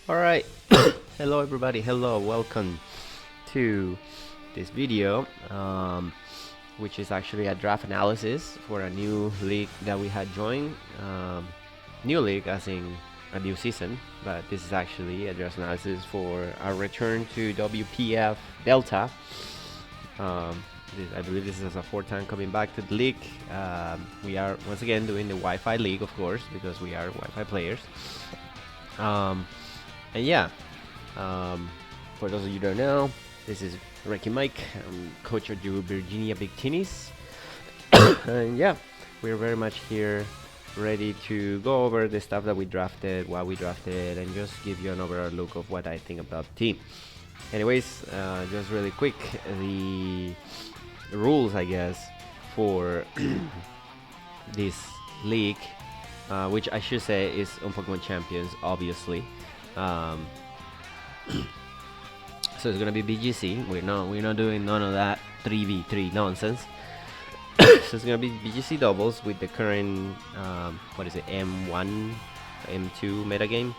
All right. Hello, everybody. Hello, welcome to this video, which is actually a draft analysis for a new league that we had joined. New league, as in a new season, but this is actually a draft analysis for our return to WPF Delta. I believe this is a fourth time coming back to the league. We are once again doing the Wi-Fi league, of course, because we are Wi-Fi players. And yeah, um, for those of you who don't know, this is Ricky Mike. I'm coach of the Virginia Victinis. And yeah, we're very much here ready to go over the stuff that we drafted, why we drafted, and just give you an overall look of what I think about the team. Anyways, just really quick, the rules, I guess, for this league, which I should say is on Pokemon Champions, obviously. Um, so it's gonna be VGC. We're not doing none of that 3v3 nonsense. So it's gonna be VGC doubles with the current what is it, M1, M2 metagame.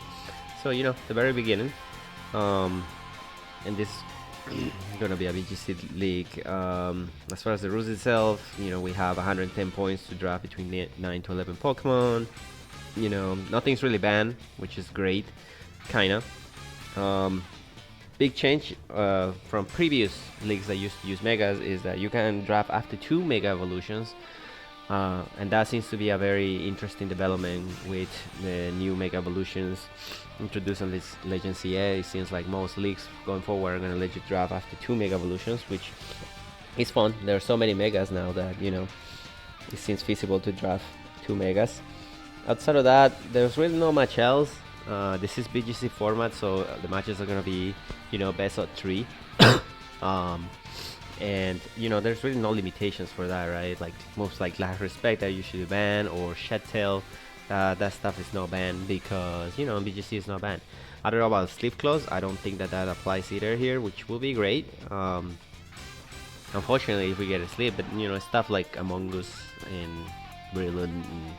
So the very beginning, and this gonna be a VGC league. As far as the rules itself, we have 110 points to draft between 9 to 11 Pokemon. Nothing's really banned, which is great, kinda. Big change from previous leagues that used to use megas is that you can draft after 2 mega evolutions, and that seems to be a very interesting development with the new mega evolutions introduced on this Legend CA. It seems like most leagues going forward are going to let you draft after 2 mega evolutions, which is fun. There are so many megas now that it seems feasible to draft 2 megas. Outside of that, there's really not much else. This is BGC format, so the matches are gonna be, best of 3. And there's really no limitations for that, right? Like most like Lack Respect are usually banned, or Shed Tail, that stuff is not banned because BGC is not banned. I don't know about Sleep Close. I don't think that applies either here, which will be great. Unfortunately, if we get a sleep, but stuff like Among Us and Brilliant and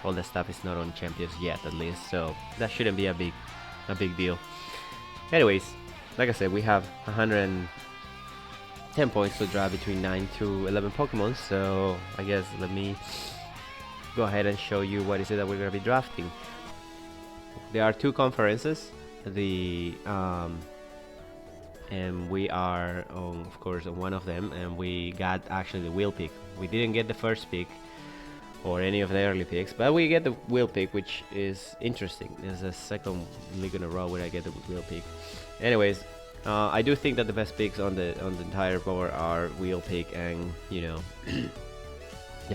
all that stuff is not on Champions yet, at least, so that shouldn't be a big deal. Anyways, like I said, we have 110 points to draw between 9 to 11 Pokemon, so I guess let me go ahead and show you what is it that we're going to be drafting. There are 2 conferences, and we are of course on one of them, and we got actually the wheel pick. We didn't get the first pick or any of the early picks, but we get the wheel pick, which is interesting. It's the second league in a row where I get the wheel pick. Anyways, I do think that the best picks on the entire board are wheel pick and the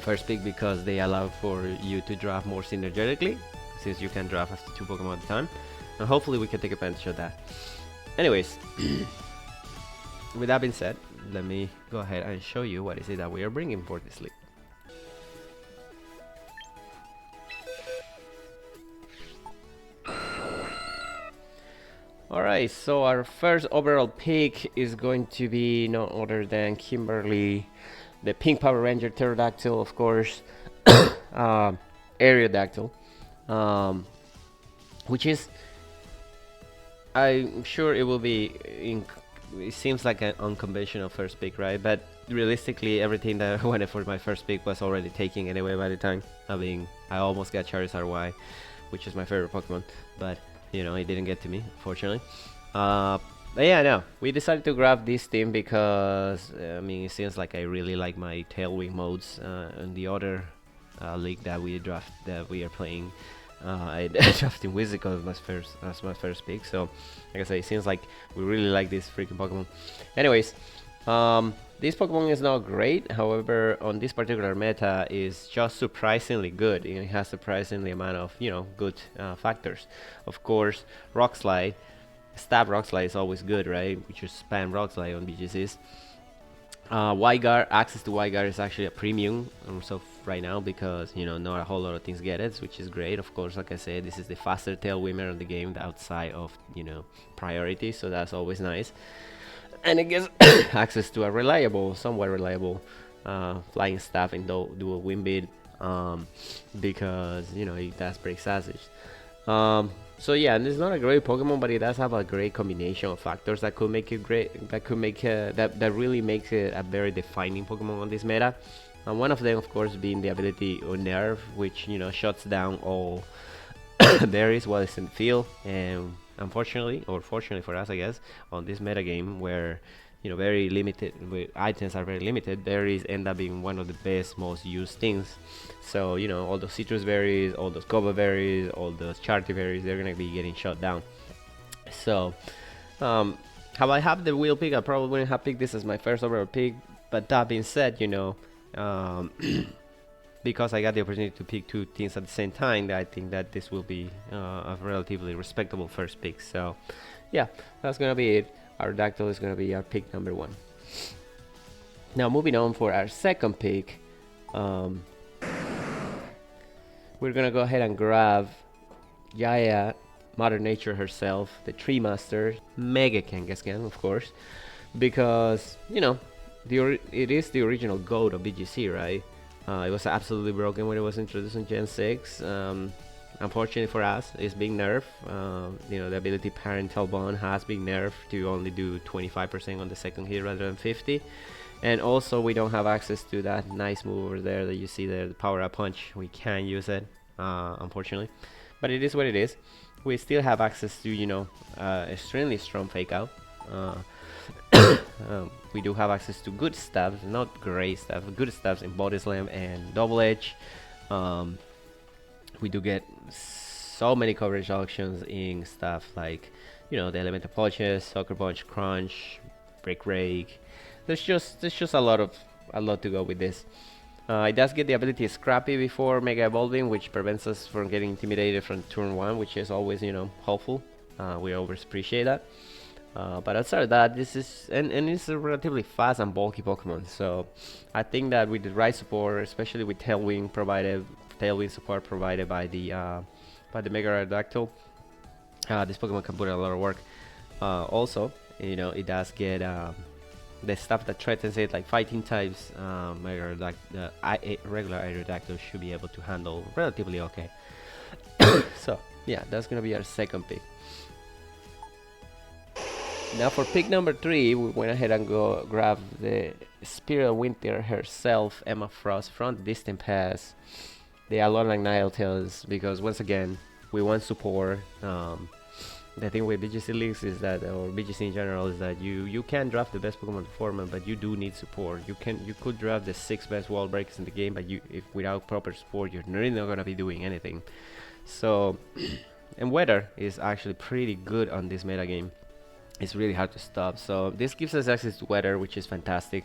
first pick, because they allow for you to draft more synergetically, since you can draft after 2 Pokemon at a time, and hopefully we can take advantage of that. Anyways, with that being said, let me go ahead and show you what is it that we are bringing for this league. Alright, so our first overall pick is going to be no other than Kimberly, the Pink Power Ranger Pterodactyl, of course, Aerodactyl, which is, I'm sure it will be, it seems like an unconventional first pick, right? But realistically, everything that I wanted for my first pick was already taken anyway by the time. I almost got Charizard Y, which is my favorite Pokemon, but it didn't get to me, fortunately. But yeah, no, we decided to grab this team because it seems like I really like my Tailwind modes. In the other league that we are playing, I drafted Whimsicott as my first pick. So, like I say, it seems like we really like this freaking Pokemon. Anyways, this Pokemon is not great. However, on this particular meta, is just surprisingly good. It has surprisingly amount of good factors. Of course, Rock Slide, Stab Rock Slide is always good, right? We just spam Rock Slide on BGCs. Y-Guard, access to Y-Guard is actually a premium so right now, because not a whole lot of things get it, which is great. Of course, like I said, this is the faster tail winner of the game outside of priority, so that's always nice. And it gives access to a somewhat reliable flying staff and dual wind beat, because it does break Sausage. So yeah, and it's not a great Pokemon, but it does have a great combination of factors that could make it great. That could make that really makes it a very defining Pokemon on this meta. And one of them, of course, being the ability Unnerve, which shuts down all berries while it's in the field. And unfortunately, or fortunately for us, I guess, on this meta game where very limited items are very limited, berries end up being one of the best, most used things. So all those citrus berries, all those coba berries, all those charty berries, they're gonna be getting shut down. So how I have the wheel pick, I probably wouldn't have picked this as my first overall pick. But that being said, um, because I got the opportunity to pick two teams at the same time, I think that this will be a relatively respectable first pick. So yeah, that's gonna be it. Aerodactyl is gonna be our pick number 1. Now moving on for our second pick, we're gonna go ahead and grab Gaia, Mother Nature herself, the Tree Master, Mega Kangaskhan, of course, because it is the original GOAT of VGC, right? It was absolutely broken when it was introduced in Gen 6. Unfortunately for us, it's being nerfed. The ability Parental Bond has been nerfed to only do 25% on the second hit rather than 50. And also we don't have access to that nice move over there that you see there, the Power Up Punch. We can't use it, unfortunately. But it is what it is. We still have access to, extremely strong Fake Out. We do have access to good stuff, not great stuff, good stuff in Body Slam and Double Edge. We do get so many coverage options in stuff like, the Elemental Punches, Sucker Punch, Crunch, Break Rake. There's just a lot to go with this. It does get the ability Scrappy before Mega Evolving, which prevents us from getting intimidated from turn 1, which is always, helpful. We always appreciate that. But outside of that, this is and it's a relatively fast and bulky Pokemon. So I think that with the right support, especially with Tailwind support provided by the Mega Aerodactyl, this Pokemon can put in a lot of work. Also, it does get the stuff that threatens it, like fighting types. Regular Aerodactyl should be able to handle relatively okay. So yeah, that's gonna be our second pick. Now for pick number 3, we went ahead and grab the Spirit of Winter herself, Emma Frost, from the Distant Past, the Alolan Ninetales, because once again, we want support. The thing with VGC Leagues is that, or VGC in general, is that you can draft the best Pokemon format, but you do need support. You could draft the 6 best wall breakers in the game, but if without proper support, you're really not gonna be doing anything. So, and weather is actually pretty good on this meta game. It's really hard to stop. So this gives us access to weather, which is fantastic.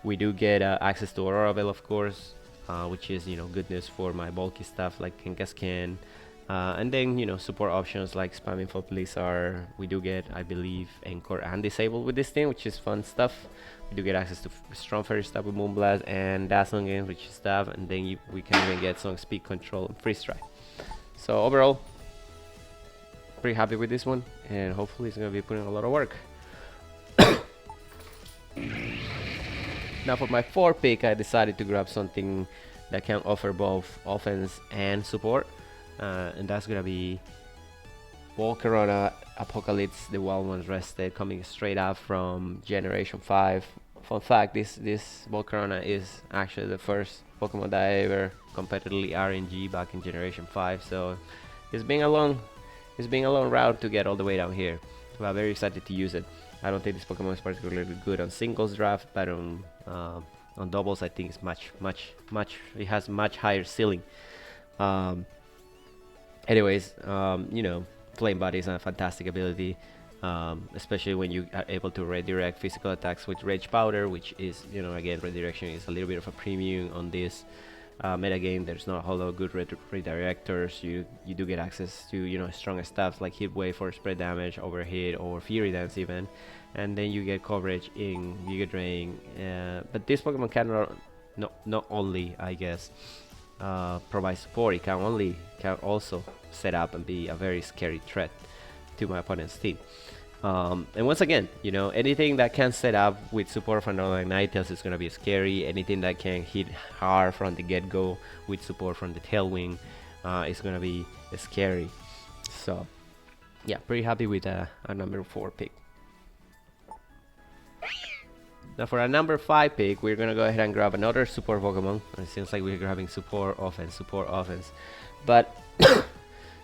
We do get access to Aurora Veil, of course, which is good news for my bulky stuff like Kangaskhan. And then support options like spamming for Blizzard. We do get, I believe, Encore and Disable with this thing, which is fun stuff. We do get access to Strong Fairy stuff with Moonblast and Dazzling Game, which is stuff, and then we can even get some speed control and freeze dry. So overall, pretty happy with this one, and hopefully it's gonna be putting a lot of work. Now for my 4th pick, I decided to grab something that can offer both offense and support, and that's gonna be Volcarona Apocalypse, the Wild Ones Rested, coming straight out from Generation 5. Fun fact, this Volcarona is actually the first Pokemon that I ever competitively RNG back in Generation 5, so it's been a long route to get all the way down here. But I'm very excited to use it. I don't think this Pokemon is particularly good on singles draft, but on doubles I think it's it has much higher ceiling. Anyways, Flame Body is a fantastic ability, especially when you are able to redirect physical attacks with Rage Powder, which is, again, redirection is a little bit of a premium on this meta game. There's not a whole lot of good redirectors. You do get access to stronger stuff like Hit Wave for spread damage, Overhit, or Fury Dance even, and then you get coverage in Giga Drain. But this Pokemon can not only, I guess, provide support, it can also set up and be a very scary threat to my opponent's team. And once again, anything that can set up with support from Alolan Ninetales is going to be scary. Anything that can hit hard from the get-go with support from the Tailwind it's gonna be scary. So yeah, pretty happy with our number 4 pick. Now for our number 5 pick, we're gonna go ahead and grab another support Pokemon. It seems like we're grabbing support offense. But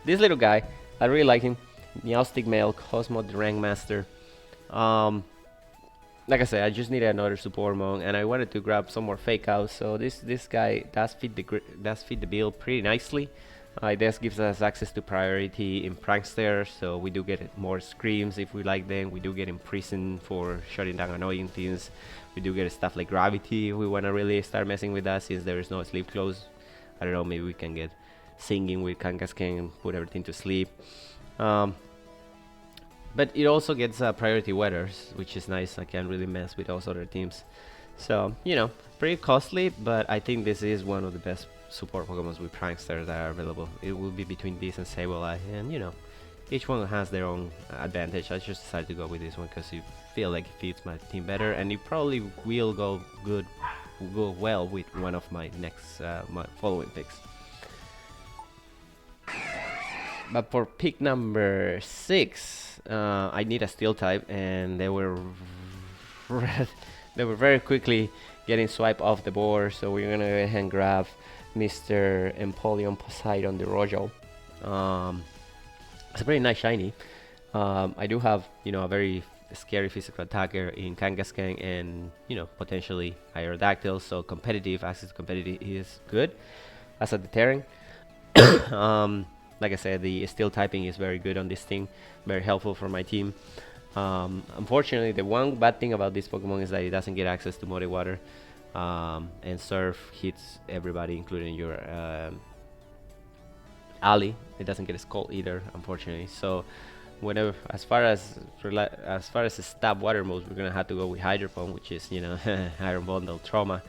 this little guy, I really like him. Meowstic Male, Cosmo the Rank Master. Like I said, I just needed another support Mon, and I wanted to grab some more fake outs. So this guy does fit the bill pretty nicely. This gives us access to priority in Prankster, so we do get more screams if we like them. We do get imprisoned for shutting down annoying things. We do get stuff like gravity if we want to really start messing with that, since there is no sleep close. I don't know, maybe we can get singing with Kangaskhan and put everything to sleep. But it also gets priority weathers, which is nice. I can't really mess with those other teams. So, you know, pretty costly, but I think this is one of the best support Pokemon with Prankster that are available. It will be between this and Sableye, and you know, each one has their own advantage. I just decided to go with this one because I feel like it fits my team better, and it probably will go well with one of my next my following picks. But for pick number 6, I need a steel type, and they were very quickly getting swiped off the board. So we're gonna go ahead and grab Mr. Empoleon Poseidon the Royal. It's a pretty nice shiny. I do have, you know, a very scary physical attacker in Kangaskhan and, you know, potentially Aerodactyl. So competitive access to competitive is good as a deterrent. Like I said, the steel typing is very good on this thing, very helpful for my team. Unfortunately, the one bad thing about this Pokemon is that it doesn't get access to Muddy Water, and Surf hits everybody, including your ally. It doesn't get a Skull either, unfortunately. So, whenever, as far as the stab water moves, we're gonna have to go with Hydro Pump, which is, you know, Iron Bundle Trauma.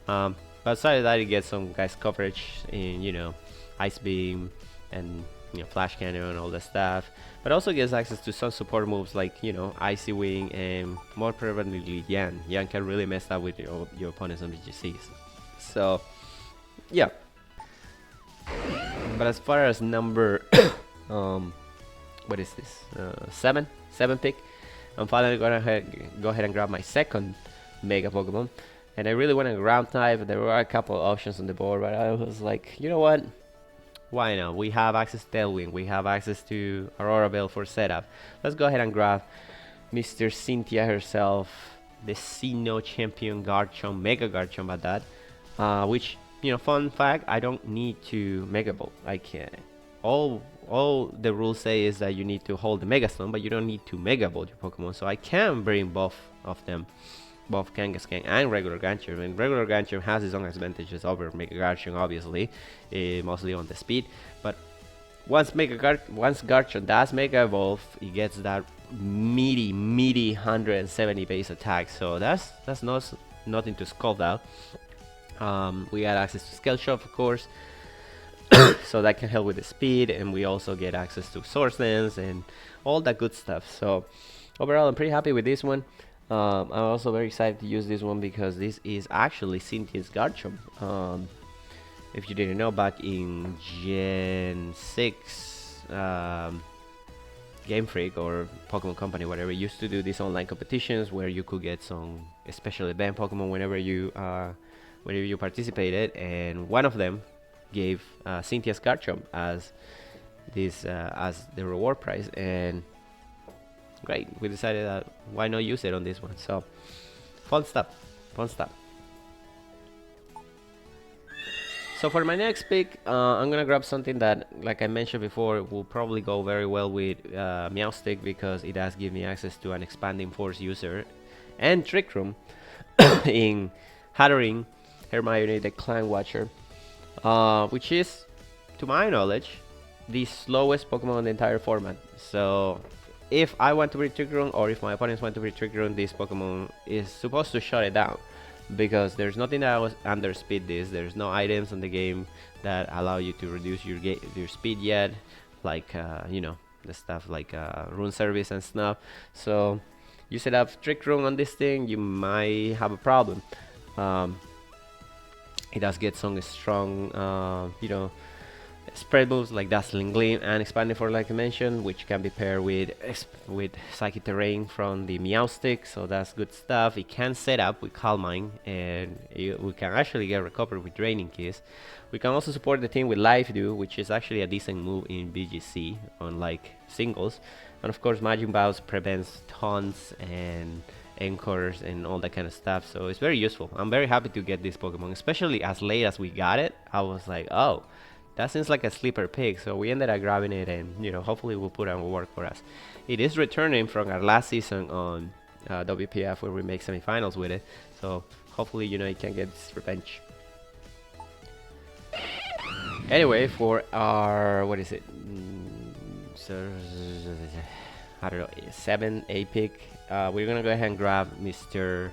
But aside that, it gets some guys coverage in, you know, Ice Beam and, you know, Flash Cannon and all that stuff, but also gets access to some support moves like, you know, Icy Wing and more prevalently Yan. Yan can really mess up with your opponents on VGCs. So yeah. But as far as number what is this, 7 pick, I'm finally gonna go ahead and grab my second Mega Pokemon, and I really want a ground type. There were a couple of options on the board, but I was like, you know what, why not? We have access to Tailwind, we have access to Aurora Bell for setup. Let's go ahead and grab Mr. Cynthia herself, the Sinnoh champion Garchomp, Mega Garchomp at that. Which, you know, fun fact, I don't need to Mega Bolt. I can. All the rules say is that you need to hold the Mega Stone, but you don't need to Mega Bolt your Pokemon. So I can bring both of them, both Kangaskhan and regular Garchomp. And regular Garchomp has its own advantages over Mega Garchomp, obviously, mostly on the speed. But once Garchomp does Mega Evolve, it gets that meaty 170 base attack. So that's nothing to scoff out. We got access to Scale Shot, of course, so that can help with the speed, and we also get access to Source Dance and all that good stuff. So overall, I'm pretty happy with this one. I'm also very excited to use this one because this is actually Cynthia's Garchomp. If you didn't know, back in Gen 6, Game Freak or Pokemon Company, whatever, used to do these online competitions where you could get some special event Pokemon whenever you participated, and one of them gave Cynthia's Garchomp as the reward prize, and great, we decided that why not use it on this one. So fun stuff. So for my next pick, I'm gonna grab something that, like I mentioned before, will probably go very well with Meowstic, because it does give me access to an expanding force user and Trick Room in Hattering Hermione the Clan Watcher, which is, to my knowledge, the slowest Pokemon in the entire format. So if I want to be Trick Room, or if my opponents want to be Trick Room, this Pokemon is supposed to shut it down, because there's nothing that was under speed this. There's no items in the game that allow you to reduce your speed yet, like you know, the stuff like Rune Service and stuff. So you set up Trick Room on this thing, you might have a problem. It does get some strong, you know, Spread moves like Dazzling Gleam and Expanding For, like I mentioned, which can be paired with Psychic Terrain from the Meow Stick, so that's good stuff. It can set up with Calm Mind, and we can actually get recovered with Draining Kiss. We can also support the team with Life Dew, which is actually a decent move in VGC, unlike singles. And of course, Magic Bounce prevents taunts and anchors and all that kind of stuff, so it's very useful. I'm very happy to get this Pokemon, especially as late as we got it. I was like, oh, that seems like a sleeper pick, so we ended up grabbing it, and hopefully we'll put on work for us. It is returning from our last season on WPF, where we make semifinals with it, so hopefully it can get its revenge. Anyway, for our what is it? So I don't know, 7-8 pick. We're gonna go ahead and grab Mr.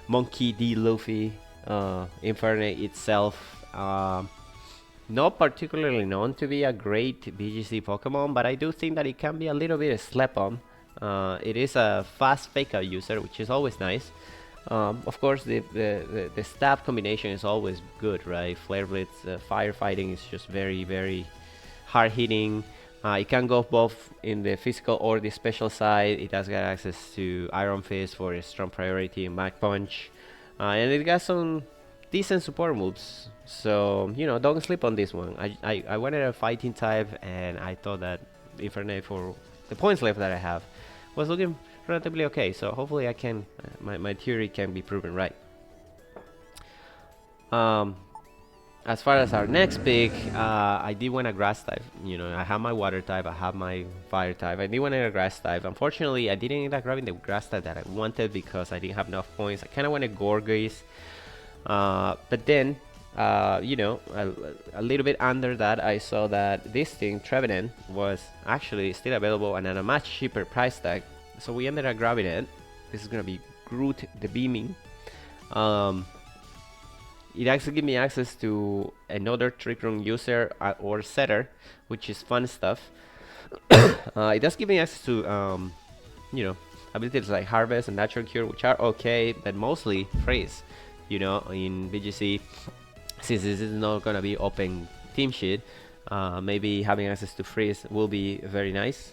Monkey D. Luffy, Infernape itself. Not particularly known to be a great VGC Pokemon, but I do think that it can be a little bit slept on. It is a fast fake out user, which is always nice. Of course, the stab combination is always good, right? Flare Blitz, firefighting is just very, very hard hitting. It can go both in the physical or the special side. It does get access to Iron Fist for a strong priority and Mach Punch. And it got some decent support moves. So, don't sleep on this one. I wanted a fighting type, and I thought that Infernape, for the points left that I have, was looking relatively okay. So hopefully I can, my theory can be proven right. As far as our next pick, I did want a grass type. I have my water type, I have my fire type. I did want a grass type. Unfortunately, I didn't end up grabbing the grass type that I wanted because I didn't have enough points. I kind of wanted Gorgeous. But then, a little bit under that, I saw that this thing, Trevenant, was actually still available and at a much cheaper price tag. So we ended up grabbing it. This is going to be Groot the Beaming. It actually gives me access to another Trick Room user or setter, which is fun stuff. It does give me access to, abilities like Harvest and Natural Cure, which are okay, but mostly Freeze. In VGC, since this is not gonna be open team shit, maybe having access to Freeze will be very nice.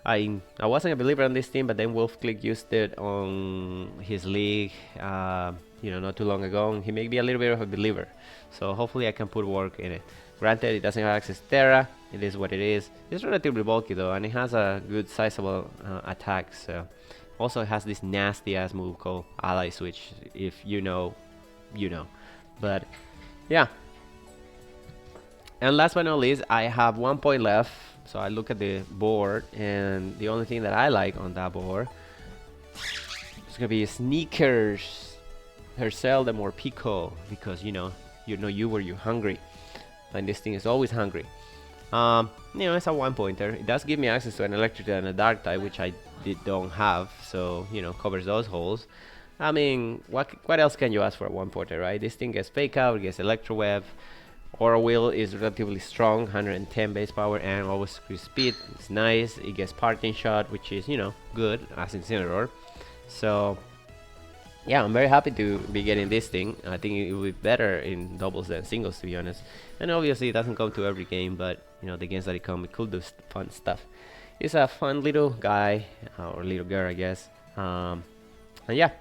I wasn't a believer on this team, but then WolfClick used it on his league, not too long ago, and he made me a little bit of a believer. So hopefully I can put work in it. Granted, it doesn't have access to Terra. It is what it is. It's relatively bulky though, and it has a good sizable attack. So also it has this nasty ass move called Ally Switch. If you know, you know. But yeah. And last but not least, I have 1 point left. So I look at the board, and the only thing that I like on that board is gonna be Sneakers herself, the more Pico, because you were hungry, and this thing is always hungry. It's a 1-pointer. It does give me access to an electric and a dark type, which I don't have, so covers those holes. What else can you ask for a 1-pointer, right? This thing gets Fake Out, it gets Electro Web. Aura Wheel is relatively strong, 110 base power and always increased speed. It's nice. It gets Parting Shot, which is good as Incineroar. So yeah, I'm very happy to be getting this thing. I think it will be better in doubles than singles, to be honest. And obviously it doesn't come to every game, but the games that it come, it could do fun stuff. It's a fun little guy, or little girl, I guess. And yeah.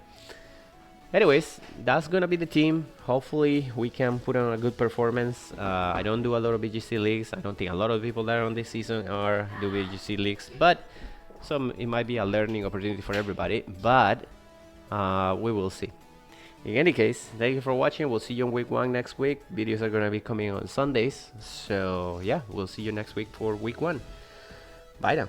Anyways, that's gonna be the team. Hopefully we can put on a good performance. I don't do a lot of BGC leagues. I don't think a lot of people that are on this season do BGC leagues, but it might be a learning opportunity for everybody. But we will see. In any case, thank you for watching. We'll see you on week 1 next week. Videos are gonna be coming on Sundays. So yeah, we'll see you next week for week 1. Bye now.